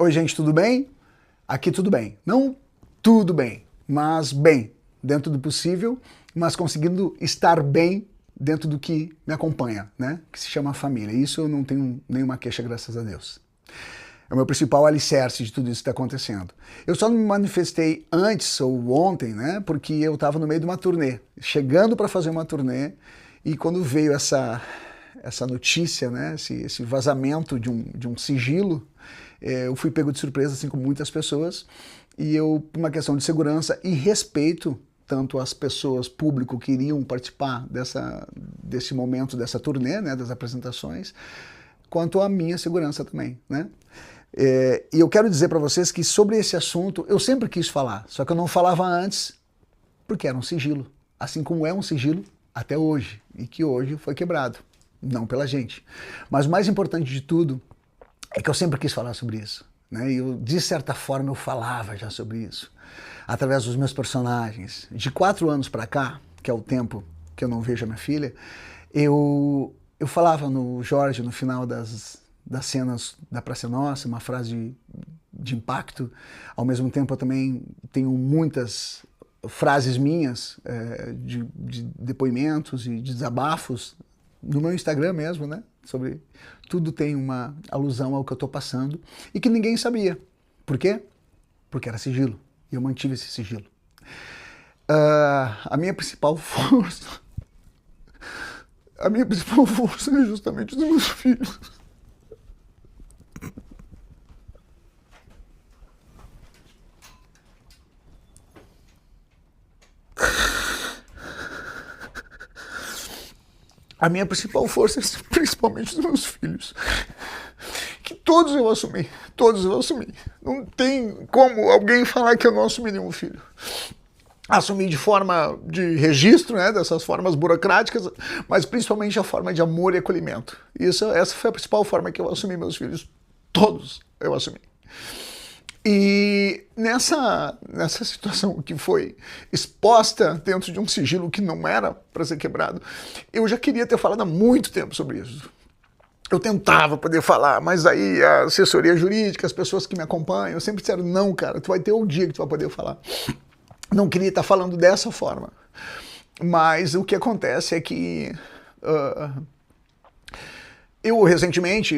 Oi, gente, tudo bem? Aqui tudo bem. Não tudo bem, mas bem, dentro do possível, mas conseguindo estar bem dentro do que me acompanha, né? Que se chama família. Isso eu não tenho nenhuma queixa, graças a Deus. É o meu principal alicerce de tudo isso que está acontecendo. Eu só não me manifestei antes ou ontem, né? Porque eu estava no meio de uma turnê, chegando para fazer uma turnê, e quando veio essa notícia, né? Esse vazamento de um sigilo, eu fui pego de surpresa, assim como muitas pessoas, e eu, por uma questão de segurança e respeito, tanto as pessoas, público, que iriam participar desse momento, dessa turnê, né, das apresentações, quanto a minha segurança também, né? E eu quero dizer para vocês que sobre esse assunto eu sempre quis falar, só que eu não falava antes porque era um sigilo, assim como é um sigilo até hoje, e que hoje foi quebrado, não pela gente. Mas o mais importante de tudo é que eu sempre quis falar sobre isso, né? E eu, de certa forma, eu falava já sobre isso, através dos meus personagens. De 4 anos para cá, que é o tempo que eu não vejo a minha filha, eu falava no Jorge, no final das cenas da Praça Nossa, uma frase de impacto. Ao mesmo tempo, eu também tenho muitas frases minhas, de depoimentos e de desabafos, no meu Instagram mesmo, né? Sobre tudo tem uma alusão ao que eu estou passando e que ninguém sabia. Por quê? Porque era sigilo. E eu mantive esse sigilo. A minha principal força é justamente dos meus filhos. A minha principal força é principalmente dos meus filhos. Que todos eu assumi. Não tem como alguém falar que eu não assumi nenhum filho. Assumi de forma de registro, né, dessas formas burocráticas, mas principalmente a forma de amor e acolhimento. Essa foi a principal forma que eu assumi meus filhos. Todos eu assumi. E nessa situação que foi exposta dentro de um sigilo que não era para ser quebrado, eu já queria ter falado há muito tempo sobre isso. Eu tentava poder falar, mas aí a assessoria jurídica, as pessoas que me acompanham, sempre disseram, não, cara, tu vai ter um dia que tu vai poder falar. Não queria estar falando dessa forma. Mas o que acontece é que eu recentemente,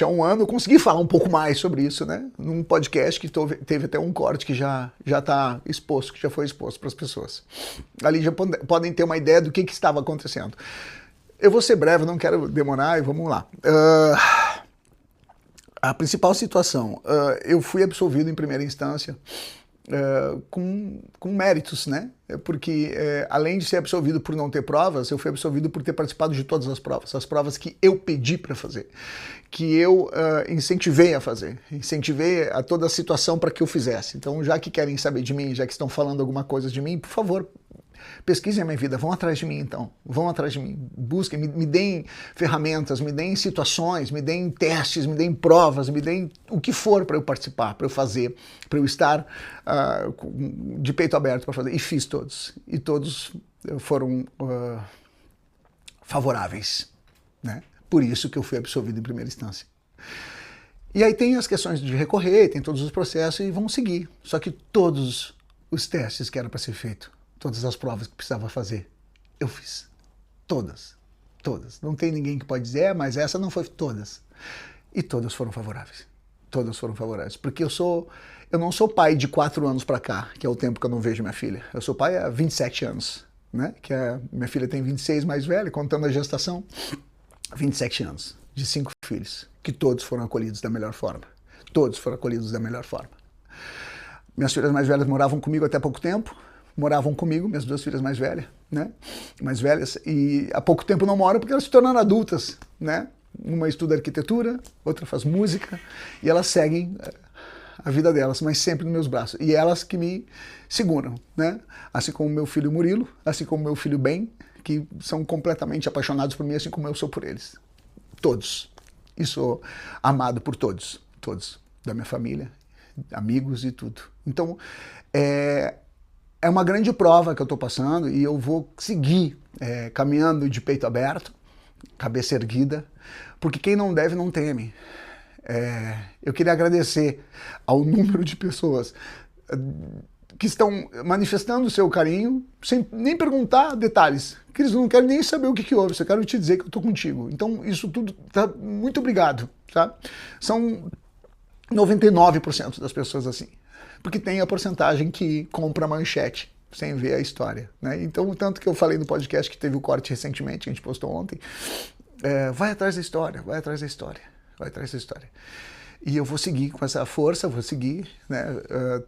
há um ano, eu consegui falar um pouco mais sobre isso, né? Num podcast que teve até um corte que já está exposto, que já foi exposto para as pessoas. Ali já podem ter uma ideia do que estava acontecendo. Eu vou ser breve, não quero demorar, e vamos lá. A principal situação, eu fui absolvido em primeira instância com méritos, né? Porque além de ser absolvido por não ter provas, eu fui absolvido por ter participado de todas as provas que eu pedi para fazer, que eu incentivei a fazer, incentivei a toda a situação para que eu fizesse. Então, já que querem saber de mim, já que estão falando alguma coisa de mim, por favor, pesquisem a minha vida, vão atrás de mim então, vão atrás de mim, busquem, me deem ferramentas, me deem situações, me deem testes, me deem provas, me deem o que for para eu participar, para eu fazer, para eu estar de peito aberto para fazer. E fiz todos, e todos foram favoráveis, né? Por isso que eu fui absolvido em primeira instância. E aí tem as questões de recorrer, tem todos os processos e vão seguir, só que todos os testes que eram para ser feito, todas as provas que precisava fazer, eu fiz. Todas. Não tem ninguém que pode dizer, mas essa não foi todas. E todas foram favoráveis. Todas foram favoráveis. Porque eu não sou pai de 4 anos para cá, que é o tempo que eu não vejo minha filha. Eu sou pai há 27 anos, né? Minha filha tem 26, mais velha, contando a gestação. 27 anos, de 5 filhos, que todos foram acolhidos da melhor forma. Todos foram acolhidos da melhor forma. Minhas filhas mais velhas moravam comigo até pouco tempo. Moravam comigo, minhas 2 filhas mais velhas, né? Mais velhas, e há pouco tempo não moram porque elas se tornaram adultas, né? Uma estuda arquitetura, outra faz música, e elas seguem a vida delas, mas sempre nos meus braços. E elas que me seguram, né? Assim como meu filho Murilo, assim como meu filho Ben, que são completamente apaixonados por mim, assim como eu sou por eles. Todos. E sou amado por todos da minha família, amigos e tudo. Então, é uma grande prova que eu estou passando e eu vou seguir caminhando de peito aberto, cabeça erguida, porque quem não deve não teme. Eu queria agradecer ao número de pessoas que estão manifestando o seu carinho, sem nem perguntar detalhes, que eles não querem nem saber o que houve, só quero te dizer que eu estou contigo. Então isso tudo, tá, muito obrigado, tá? São 99% das pessoas assim, porque tem a porcentagem que compra manchete, sem ver a história, né? Então, tanto que eu falei no podcast que teve o corte recentemente, que a gente postou ontem, vai atrás da história, vai atrás da história, vai atrás da história. E eu vou seguir com essa força, vou seguir, né,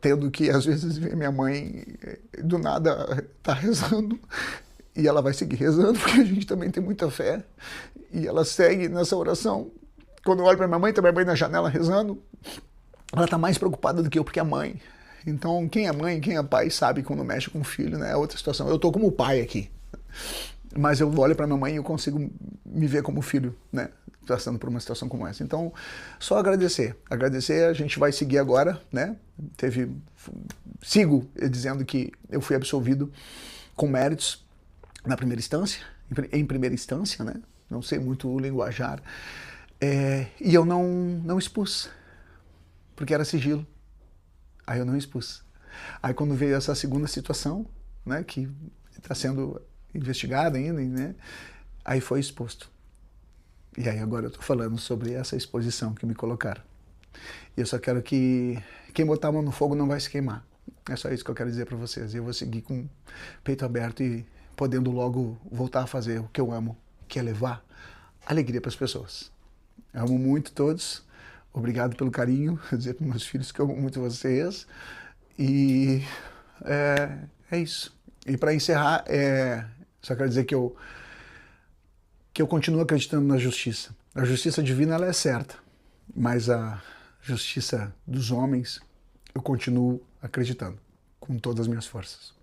tendo que às vezes ver minha mãe do nada tá rezando e ela vai seguir rezando, porque a gente também tem muita fé, e ela segue nessa oração. Quando eu olho para minha mãe, tá minha mãe na janela rezando, ela tá mais preocupada do que eu, porque é mãe. Então, quem é mãe, quem é pai, sabe quando mexe com o filho, né? É outra situação. Eu tô como pai aqui, mas eu olho para minha mãe e eu consigo me ver como filho, né? Passando por uma situação como essa. Então, só agradecer. Agradecer, a gente vai seguir agora, né? Sigo dizendo que eu fui absolvido com méritos na primeira instância, em primeira instância, né? Não sei muito o linguajar. E eu não expus, porque era sigilo. Aí eu não expus. Aí quando veio essa segunda situação, né, que está sendo investigada ainda, né, aí foi exposto. E aí agora eu estou falando sobre essa exposição que me colocaram. E eu só quero que quem botar a mão no fogo não vai se queimar. É só isso que eu quero dizer para vocês. E eu vou seguir com o peito aberto e podendo logo voltar a fazer o que eu amo, que é levar alegria para as pessoas. Eu amo muito todos. Obrigado pelo carinho. Vou dizer para meus filhos que eu amo muito vocês. E é isso. E para encerrar, só quero dizer que eu continuo acreditando na justiça. A justiça divina ela é certa, mas a justiça dos homens eu continuo acreditando com todas as minhas forças.